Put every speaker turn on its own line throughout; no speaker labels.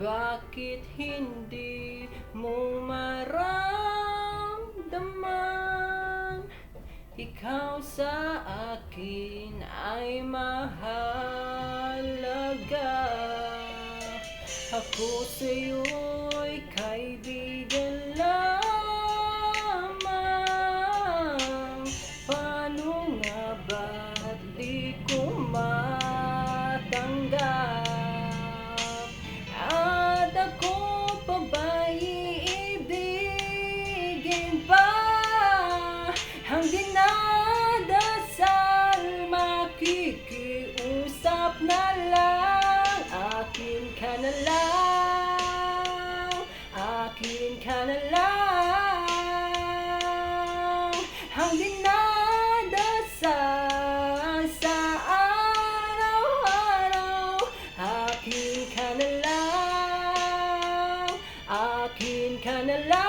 Bakit hindi mo maramdaman? Ikaw sa akin ay mahalaga. Ako sa'yo'y kaibigan lamang. Paano nga ba't di ko matanggap? At ako pa ba'y iibigin pa? Ang dinadasal, makikiusap na lang. Akin ka na lang, akin ka na lang. Ang dinadasal sa araw-araw. Akin ka na lang, akin ka na lang.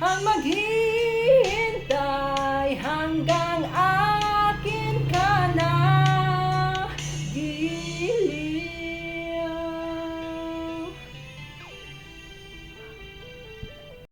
Ang